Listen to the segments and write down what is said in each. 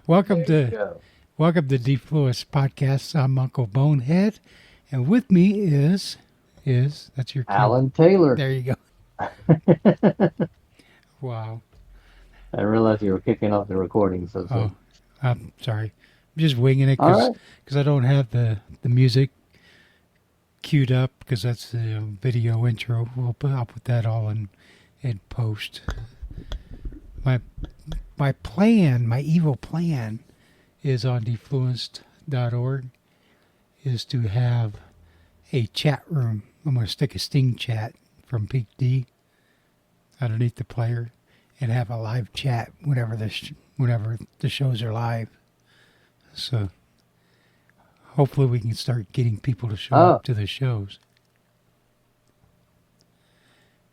Welcome There you to go. welcome to Defluence Podcast. I'm Uncle Bonehead, and with me is that's your cue. Alan Taylor. There you go. I Wow. realized you were kicking off the recording so Oh, soon. I'm sorry. I'm just winging it All because right. I don't have the music queued up because that's the video intro. I'll put that all in post. My my evil plan is on defluenced.org is to have a chat room. I'm going to stick a Sting chat from Peak D underneath the player and have a live chat whenever the shows are live. So hopefully we can start getting people to show Oh, up to the shows.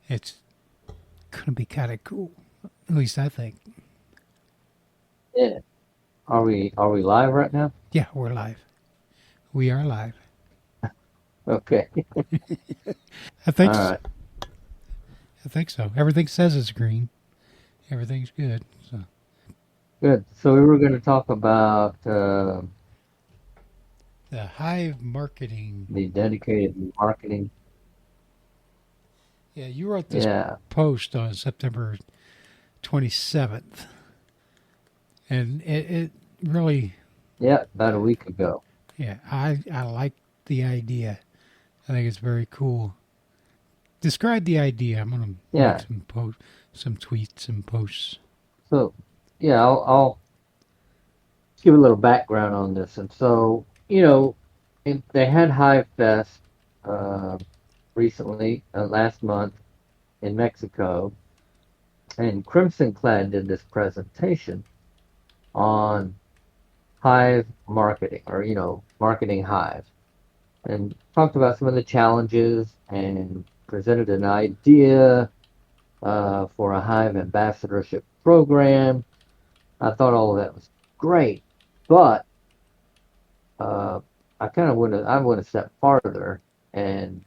It's going to be kind of cool. At least I think. yeah. Are we live right now? Yeah, we're live. We are live. Okay. I All think right. I think so. Everything says it's green. Everything's good. So Good. So we were going to talk about the Hive Marketing. the dedicated marketing. Yeah, you wrote this Yeah. post on September 27th, and it really, Yeah. About a week ago. yeah, I like the idea. I think it's very cool. Describe the idea. I'm gonna make Yeah. some tweets and posts. So yeah, I'll give a little background on this. And so they had Hive Fest uh, recently, last month in Mexico, and Crimson Clad did this presentation on Hive marketing, or marketing Hive, and talked about some of the challenges and presented an idea for a Hive ambassadorship program. I thought all of that was great, but uh, I went a step farther and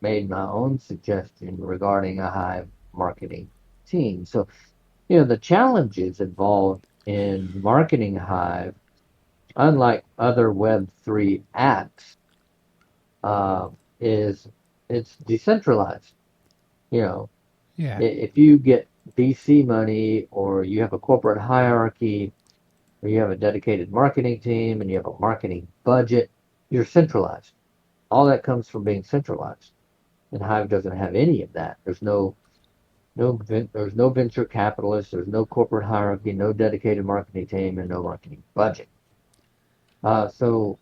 made my own suggestion regarding a Hive marketing team. So the challenges involved in marketing Hive, unlike other Web3 apps, uh, is it's decentralized. You know, Yeah, if you get VC money, or you have a corporate hierarchy, or you have a dedicated marketing team and you have a marketing budget, you're centralized. All that comes from being centralized. And Hive doesn't have any of that. There's no venture capitalists, there's no corporate hierarchy, no dedicated marketing team, and no marketing budget. So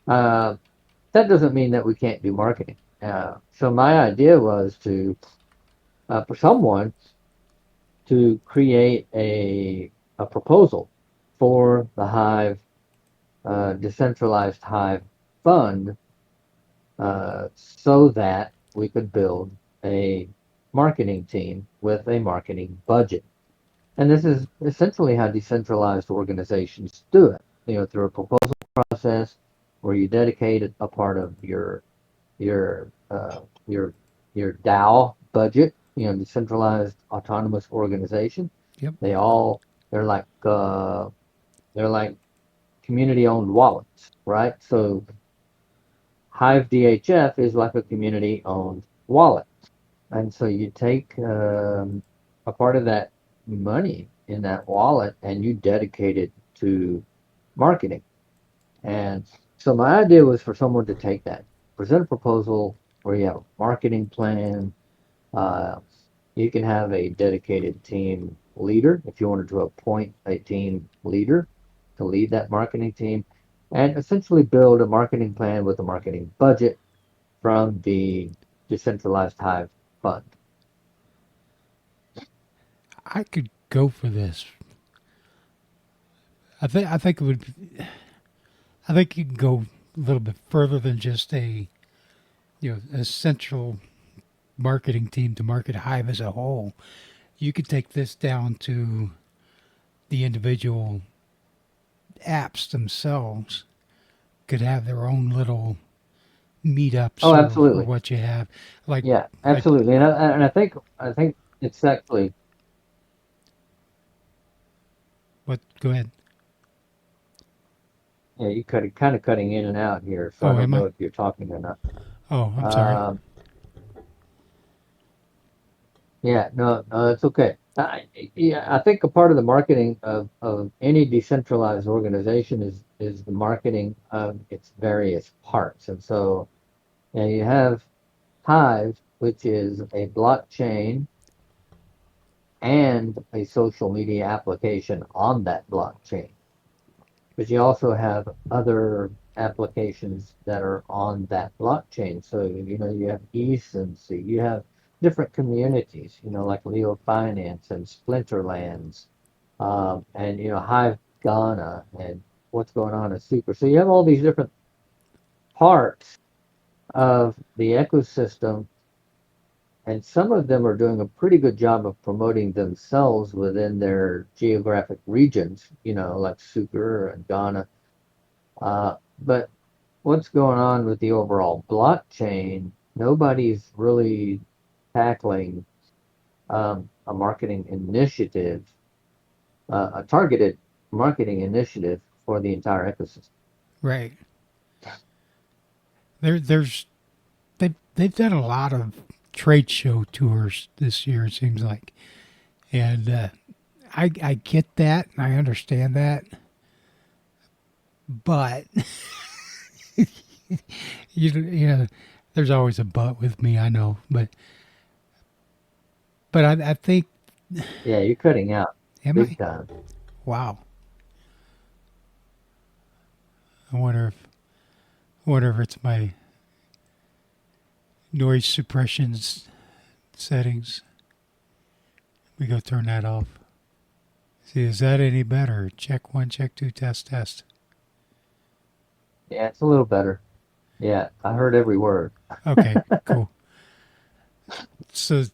uh, that doesn't mean that we can't do marketing. So my idea was for someone to create a proposal for the Hive decentralized Hive fund, so that we could build a marketing team with a marketing budget. And this is essentially how decentralized organizations do it. Through a proposal process where you dedicate a part of your your DAO budget. Decentralized autonomous organization. yep, They all they're like community owned wallets, right? So Hive DHF is like a community owned wallet. And so you take a part of that money in that wallet and you dedicate it to marketing. And so my idea was for someone to take that, present a proposal where you have a marketing plan. Uh, you can have a dedicated team leader if you wanted to appoint a team leader to lead that marketing team, and essentially build a marketing plan with a marketing budget from the decentralized Hive fund. I could go for this. I think it would. I think you can go a little bit further than just a central marketing team to market Hive as a whole. You could take this down to the individual apps themselves. Could have their own little Oh, meetups or absolutely. what you have. Like Yeah, like absolutely. And I think it's actually what? Go ahead. Yeah, you kind of cutting in and out here, so I Oh, don't am I? know if you're talking or not. Oh, I'm sorry. Um, yeah, no, it's okay. Yeah, I think a part of the marketing of any decentralized organization is the marketing of its various parts. And so, you have Hive, which is a blockchain and a social media application on that blockchain. But you also have other applications that are on that blockchain. So, you have eSense, you have different communities, like Leo Finance and Splinterlands, and, Hive Ghana and what's going on at Super. So you have all these different parts of the ecosystem, and some of them are doing a pretty good job of promoting themselves within their geographic regions, like Super and Ghana. But what's going on with the overall blockchain? Nobody's really tackling a marketing initiative, a targeted marketing initiative for the entire ecosystem. Right. There's they've done a lot of trade show tours this year. It seems like, and I get that and I understand that, but you know, there's always a but with me. I know, but I think, Yeah, you're cutting out am big I? time. Wow. I wonder if it's my noise suppression settings. We go turn that off. See, is that any better? Check one, check two, test, test. Yeah, it's a little better. Yeah, I heard every word. Okay, cool. So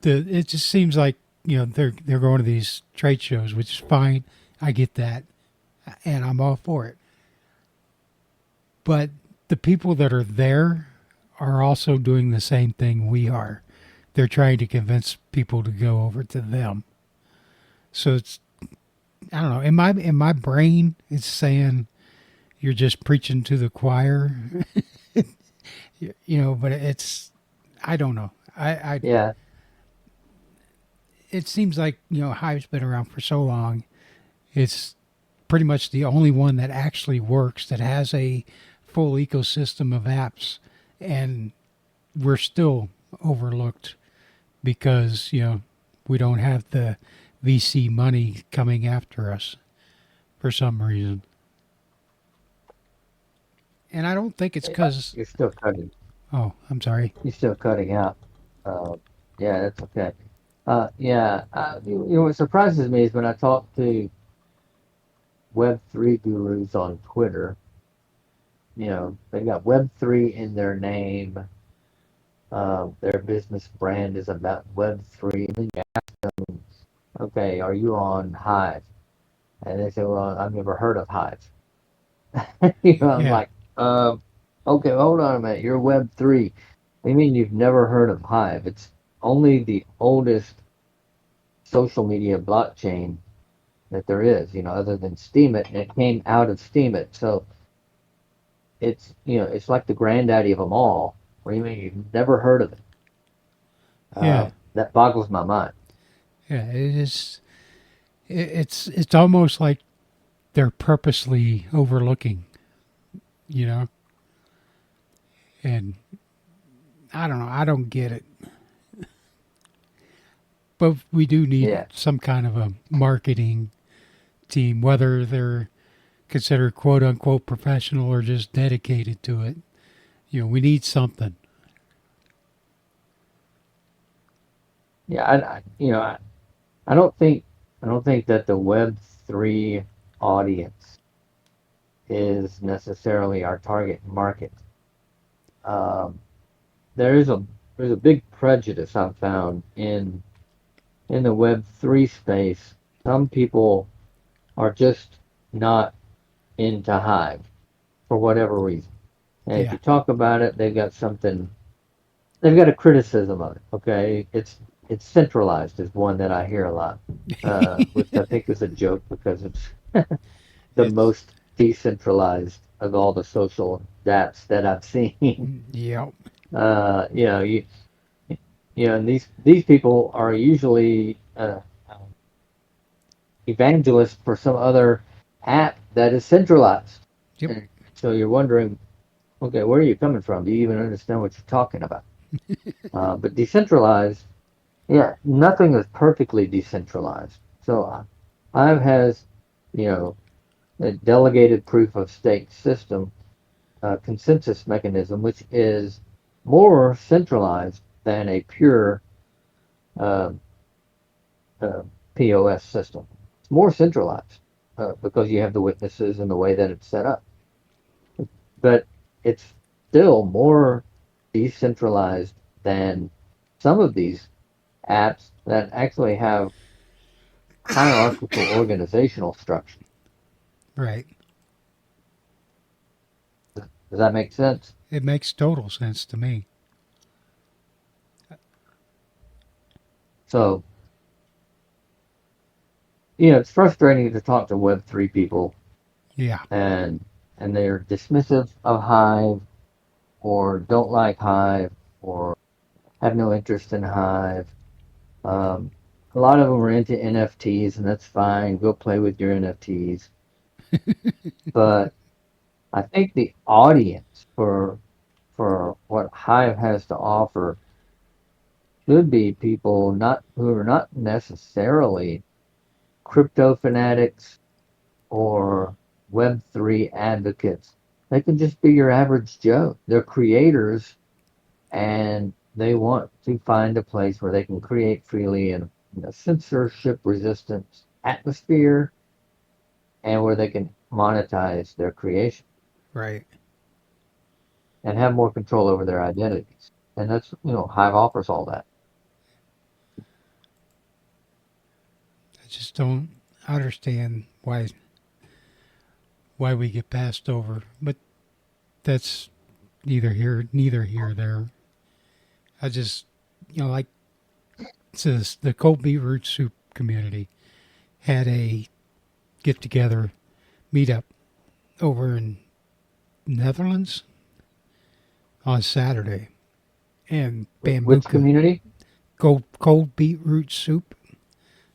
it just seems like they're going to these trade shows, which is fine. I get that, and I'm all for it. But the people that are there are also doing the same thing we are. They're trying to convince people to go over to them. So it's, I don't know. In my brain, it's saying you're just preaching to the choir, But it's, I don't know. Yeah, It seems like Hive's been around for so long. It's pretty much the only one that actually works, that has a full ecosystem of apps, and we're still overlooked because we don't have the VC money coming after us for some reason. And I don't think it's yeah, because, you're still cutting. oh, I'm sorry. You're still cutting out. Uh, yeah, that's okay. Yeah, what surprises me is when I talk to Web3 gurus on Twitter. They got Web3 in their name. Their business brand is about Web3. And then you ask them, okay, are you on Hive? And they say, well, I've never heard of Hive. I'm Yeah, like, okay, hold on a minute. You're Web3. What do you mean you've never heard of Hive? It's only the oldest social media blockchain that there is, other than Steemit, and it came out of Steemit. So it's like the granddaddy of them all. What do you mean you've never heard of it? yeah, That boggles my mind. yeah. It is. It's almost like they're purposely overlooking, you know. And I don't know. I don't get it. But we do need Yeah, some kind of a marketing team, whether they're considered quote unquote professional or just dedicated to it. We need something. yeah. I don't think that the Web3 audience is necessarily our target market. Um, there is a there's a big prejudice I've found in the Web3 space. Some people are just not into Hive for whatever reason. And if Yeah. you talk about it, they've got a criticism of it. Okay, it's centralized is one that I hear a lot, which I think is a joke because it's the It's most decentralized of all the social dApps that I've seen. Yep. You know, and these people are usually evangelists for some other app that is centralized. Yep. And so you're wondering, okay, where are you coming from? Do you even understand what you're talking about? But decentralized, yeah, nothing is perfectly decentralized. So Hive has, you know, a delegated proof of stake system, consensus mechanism, which is more centralized than a pure uh, uh, POS system. It's more centralized because you have the witnesses and the way that it's set up. But it's still more decentralized than some of these apps that actually have hierarchical organizational structure. Right. Does that make sense? It makes total sense to me. So, it's frustrating to talk to Web3 people Yeah. and they're dismissive of Hive or don't like Hive or have no interest in Hive. Um, a lot of them are into NFTs, and that's fine. Go play with your NFTs. But I think the audience for what Hive has to offer should be people not who are not necessarily crypto fanatics or Web3 advocates. They can just be your average Joe. They're creators and they want to find a place where they can create freely in a censorship resistant atmosphere and where they can monetize their creation Right. and have more control over their identities. And that's, Hive offers all that. I just don't understand why we get passed over. But that's neither here nor there. I just, like says the cold beetroot soup community had a get together meetup over in Netherlands on Saturday, and Which Bambuka community? cold beetroot soup.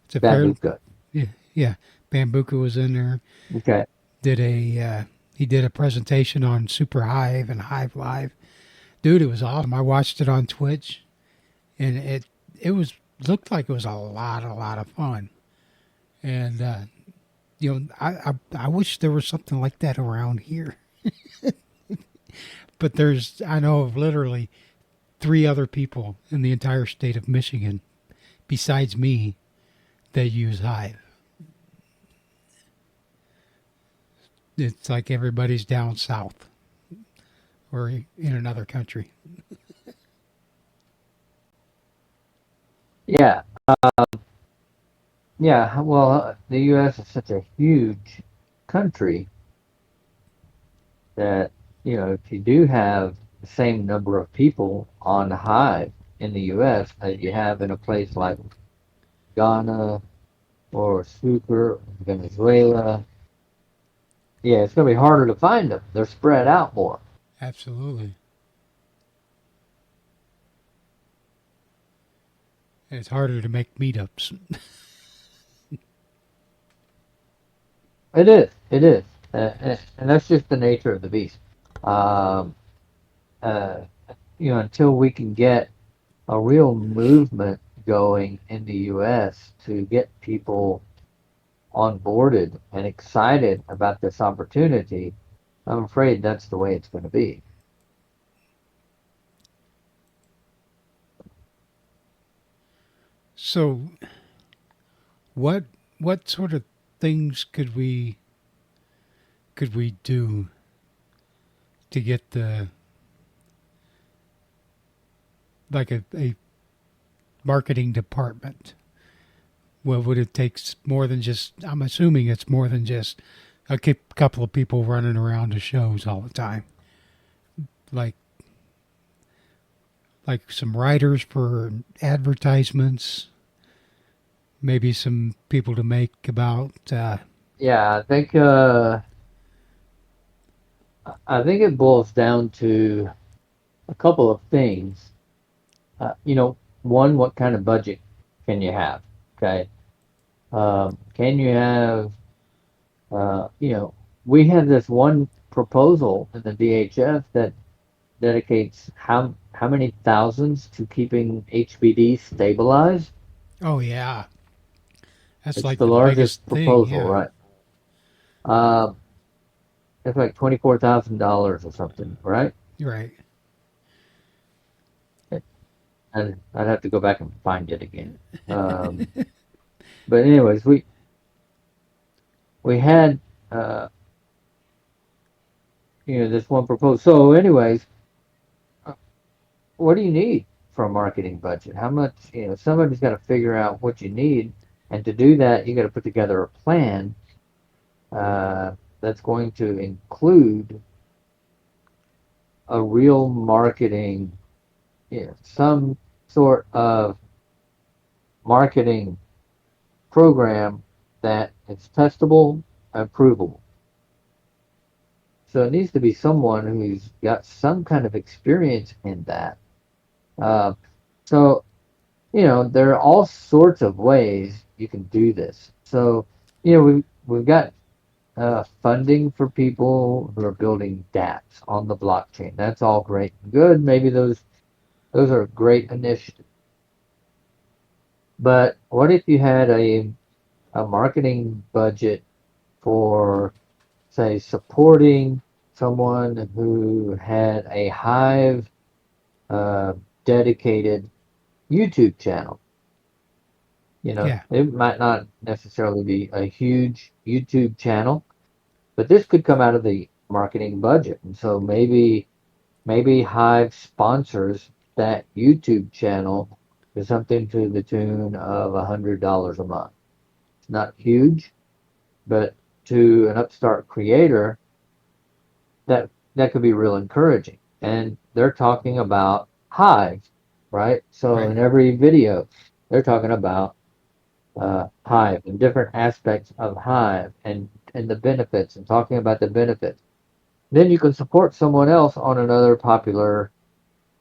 It's a fair, Babuka. yeah, yeah. Bambuka was in there. Okay. Did a he did a presentation on Super Hive and Hive Live. Dude, it was awesome. I watched it on Twitch, and it was looked like it was a lot of fun. And I wish there was something like that around here. But I know of literally 3 other people in the entire state of Michigan, besides me, that use Hive. It's like everybody's down south or in another country. Yeah. Yeah. Well, the U.S. is such a huge country that, if you do have the same number of people on Hive in the U.S. as you have in a place like Ghana or Super, Venezuela, yeah, it's going to be harder to find them. They're spread out more. Absolutely. And it's harder to make meetups. It is. It is. And that's just the nature of the beast. Um, uh, until we can get a real movement going in the U.S. to get people onboarded and excited about this opportunity, I'm afraid that's the way it's going to be. So, what what sort of things could we do to get the like a marketing department? What would it take more than just? I'm assuming it's more than just a couple of people running around to shows all the time. Like some writers for advertisements, maybe some people to make about. Yeah, I think I think it boils down to a couple of things. One, what kind of budget can you have? Okay. Can you have, uh, you know, we have this one proposal in the DHF that dedicates how many thousands to keeping HBD stabilized. Oh yeah, that's It's like the the biggest largest thing. proposal, Yeah, right? Uh, it's like $24,000 or something, right? you're right. And I'd have to go back and find it again. But anyways, we had uh, this one proposal. So anyways, uh, what do you need for a marketing budget? How much? Somebody's got to figure out what you need, and to do that, you got to put together a plan uh, that's going to include a real marketing, some sort of marketing program that is testable and provable. So it needs to be someone who's got some kind of experience in that. Uh, so, there are all sorts of ways you can do this. So, we've got funding for people who are building dApps on the blockchain. That's all great and good. Maybe those are great initiatives. But what if you had a marketing budget for, say, supporting someone who had a Hive dedicated YouTube channel? Yeah, It might not necessarily be a huge YouTube channel, but this could come out of the marketing budget. And so maybe Hive sponsors that YouTube channel to something to the tune of $100 a month. It's not huge, but to an upstart creator, that could be real encouraging. And they're talking about Hive, right? So right. in every video, they're talking about Hive and different aspects of Hive and the benefits and talking about the benefits. Then you can support someone else on another popular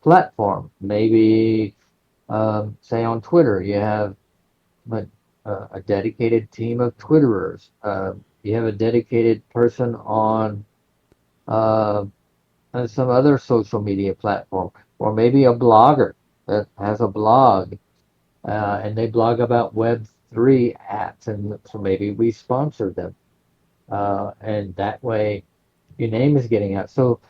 platform. Maybe, say on Twitter, you have a, a dedicated team of Twitterers. You have a dedicated person uh, on some other social media platform, or maybe a blogger that has a blog and they blog about Web3 apps, and so maybe we sponsor them, and that way your name is getting out. So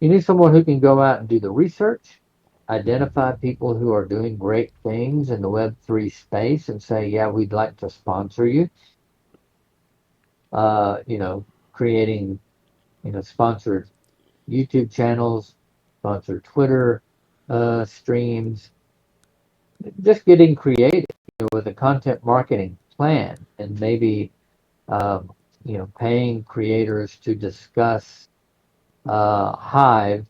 you need someone who can go out and do the research, identify people who are doing great things in the Web3 space, and say, yeah, we'd like to sponsor you. Creating sponsored YouTube channels, sponsored Twitter streams, just getting creative with a content marketing plan, and maybe paying creators to discuss Hive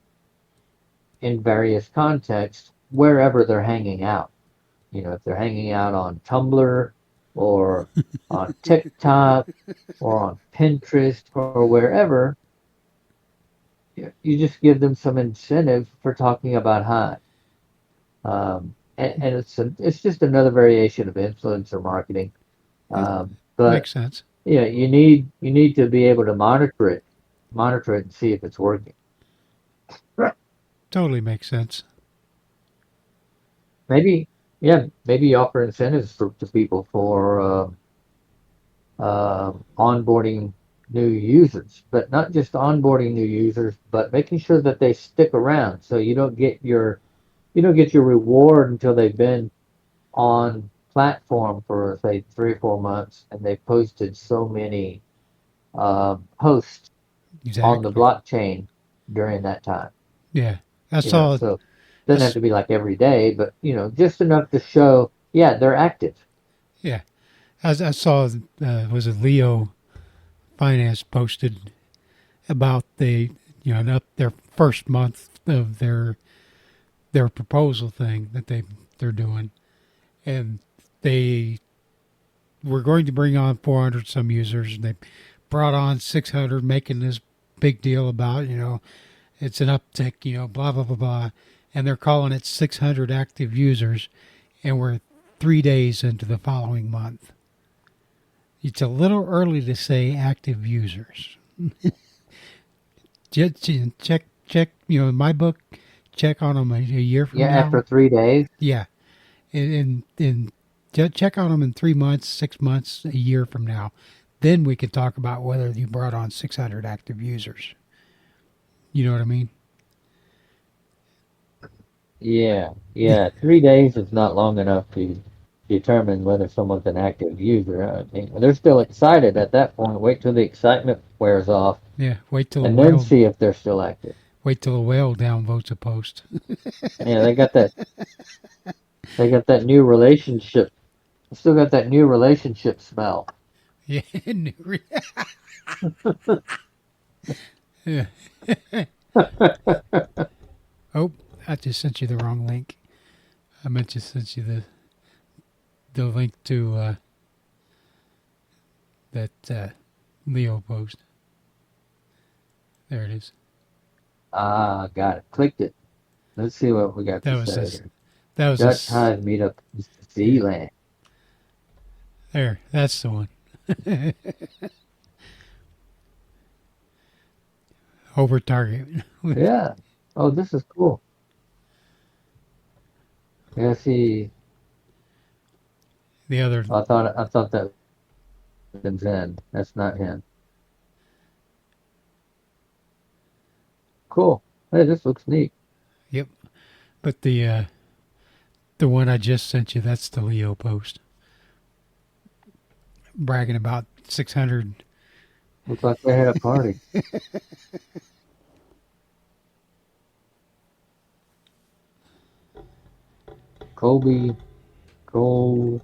in various contexts wherever they're hanging out. If they're hanging out on Tumblr or on TikTok or on Pinterest or wherever, you just give them some incentive for talking about Hive. And it's just another variation of influencer marketing. That But makes sense. you need to be able to monitor it and see if it's working. Totally makes sense. Maybe, yeah, maybe you offer incentives to people for onboarding new users, but not just onboarding new users, but making sure that they stick around. So you don't get your reward until they've been on platform for say 3 or 4 months, and they posted so many posts on the Exactly. blockchain during that time. Yeah, I saw. So it I doesn't have s to be like every day, but just enough to show, yeah, they're active. yeah, I saw. Was it Leo Finance posted about their first month of their proposal thing that they're doing, and they were going to bring on 400 some users, and they brought on 600, making this big deal about, it's an uptick, blah, blah, blah, blah. And they're calling it 600 active users, and we're 3 days into the following month. It's a little early to say active users. Check, in my book, check on them a year from Yeah, now. after 3 days. Yeah. And check on them in 3 months, 6 months, a year from now. Then we can talk about whether you brought on 600 active users. You know what I mean? Yeah. 3 days is not long enough to determine whether someone's an active user. I mean, they're still excited at that point. Wait till the excitement wears off, Yeah. and then see if they're still active. Wait till the whale downvotes a post. Yeah, they got that. They got that new relationship. Still got that new relationship smell. Yeah. Yeah. Oh, I just sent you the wrong link. I meant to send you the link to that Leo post. There it is. Ah, got it. Clicked it. Let's see what we got That to was say this. here. That was Dutch this. Hive meetup Zealand. There. That's the one. Over target. Yeah. Oh, this is cool. Yeah. See, The other. I thought that was Zen. That's not him. Cool. Hey, this looks neat. Yep. But the one I just sent you, that's the Leo post. Bragging about 600. Looks like they had a party. Colby, cold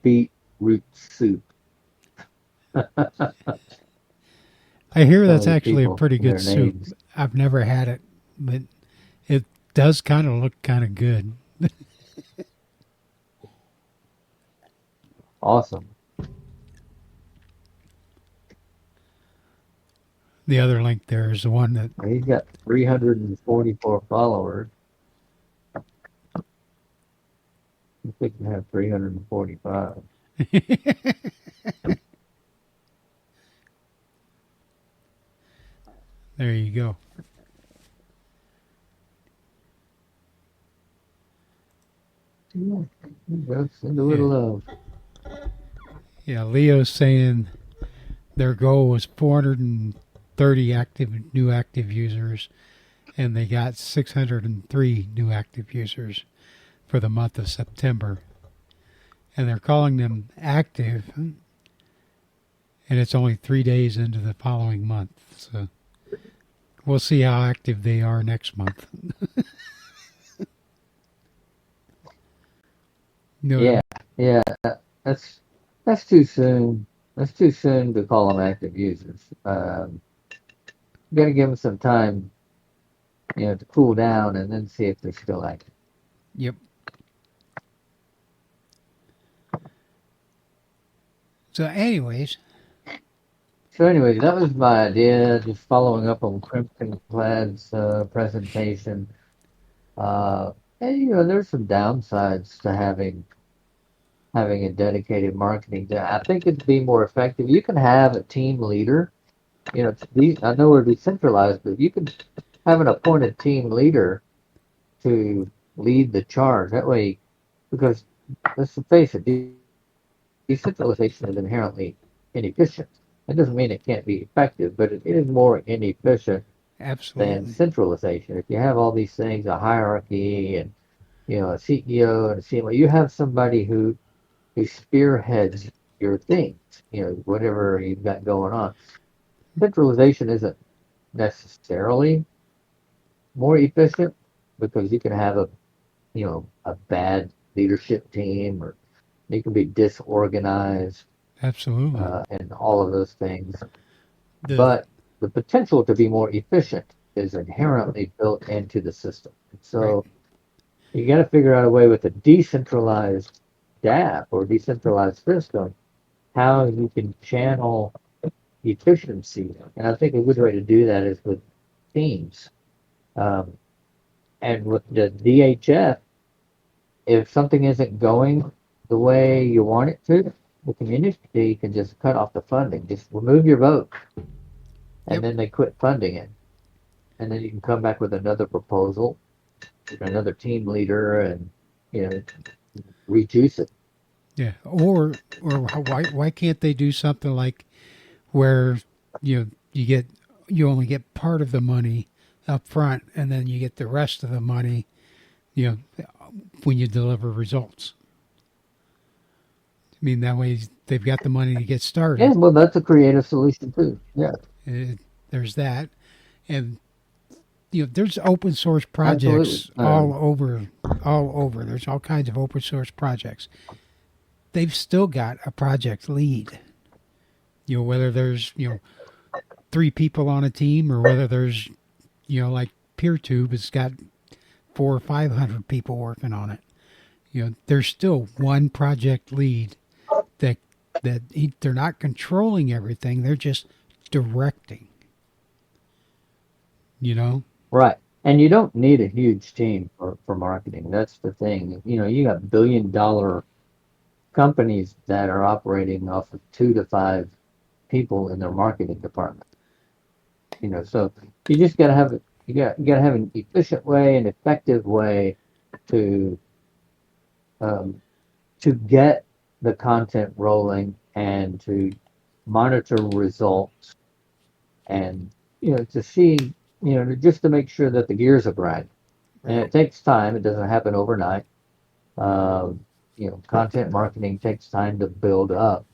beetroot soup. I hear Some of that's these actually a people, pretty good their soup. names. I've never had it, but it does kind of look kind of good. Awesome. The other link there is the one that. He's got 344 followers. I think you have 345. There you go. Yeah, send a little love. Yeah, Leo's saying their goal was 430 new active users, and they got 603 new active users for the month of September. And they're calling them active, and it's only 3 days into the following month. So we'll see how active they are next month. Yeah, yeah. That's too soon. That's too soon to call them active users. You got to give them some time, to cool down and then see if they're still active. Yep. So, anyways. That was my idea. Just following up on Crimson Clad's presentation. And there's some downsides to having a dedicated marketing team. I think it'd be more effective. You can have a team leader. I know we're decentralized, but you can have an appointed team leader to lead the charge. That way, because let's face it, decentralization is inherently inefficient. That doesn't mean it can't be effective, but it is more inefficient than Absolutely. centralization. If you have all these things, a hierarchy and a CEO and a CMO, you have somebody who spearheads your things, whatever you've got going on. Centralization isn't necessarily more efficient because you can have a bad leadership team, or you can be disorganized, Absolutely. and all of those things. The But the potential to be more efficient is inherently built into the system. right. So you got to figure out a way with a decentralized DApp or decentralized system how you can channel efficiency. And I think a good way to do that is with teams. Um, and with the DHF, if something isn't going the way you want it to, the community can just cut off the funding. Just remove your vote, and Yep. then they quit funding it. And then you can come back with another proposal, another team leader, and you know reduce it. Yeah. Why can't they do something like where you only get part of the money up front, and then you get the rest of the money, you know, when you deliver results. I mean, that way they've got the money to get Yeah, started. well, that's a creative solution too. Yeah, Uh, there's that, and there's open source absolutely. projects all over, all over. There's all kinds of open source projects. They've still got a project lead. Whether there's 3 people on a team, or whether there's like PeerTube has got 400 or 500 people working on it. There's still one project lead that they're not controlling everything. They're just directing. You know. Right. And you don't need a huge team for marketing. That's the thing. You got billion-dollar companies that are operating off of 2 to 5 people in their marketing department. So you just got to have it. You got to have an efficient way, an effective way to um, to get the content rolling and to monitor results and to see just to make sure that the gears are grinding. And Right. it takes time. It doesn't happen overnight. Content marketing takes time to build up.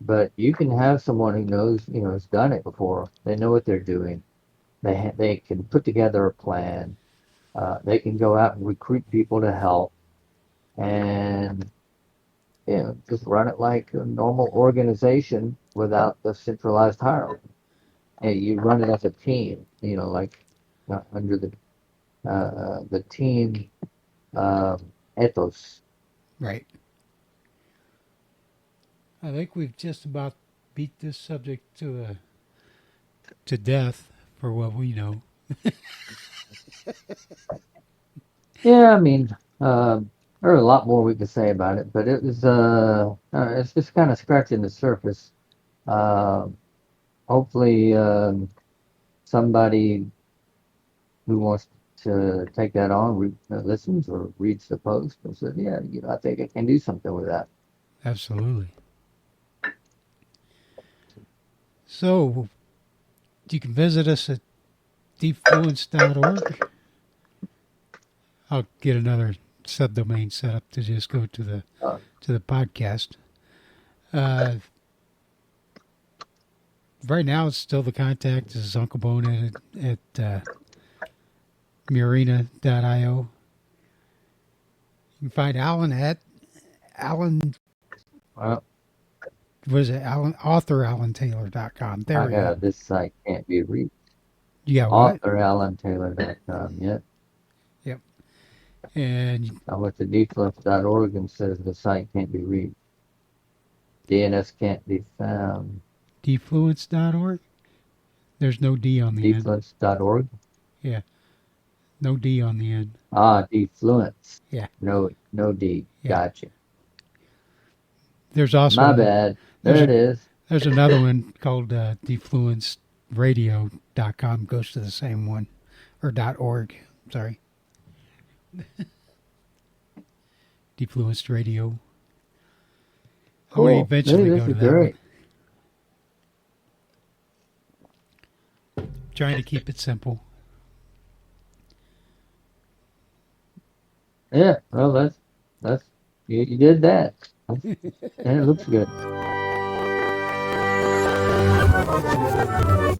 But you can have someone who knows, has done it before. They know what they're doing. They can put together a plan. They can go out and recruit people to help, and just run it like a normal organization without the centralized hierarchy. And you run it as a team. Like under the team ethos. Right. I think we've just about beat this subject to death for what we know. Yeah, I mean, there's a lot more we could say about it, but it's just kind of scratching the surface. Uh, Hopefully, somebody who wants to take that on listens or reads the post and says, "Yeah, I think I can do something with that." Absolutely. So you can visit us at deepfluence.org. I'll get another subdomain set up to just go Uh, to the podcast. Uh, right now, it's still the contact is Uncle Bonehead at Murina.io. You can find Alan at Alan. well, What is it? AuthorAlanTaylor.com. There we go. this site can't be reached. You got what? AuthorAllenTaylor.com. Yet. Yep. And I went to defluence.org and says the site can't be reached. DNS can't be found. defluence.org. There's no D on the end. Defluence.org. Yeah. No D on the end. Defluence. Yeah. No D. Yeah. Gotcha. There's also My bad. There there's it is. there's another one called defluenceradio.com. Goes to the same one, or .org. Sorry. Defluenced Radio. I want to Cool. eventually Hey, go this to is that great. one. Trying to keep it simple. Yeah. Well, that's you did that, and it looks good.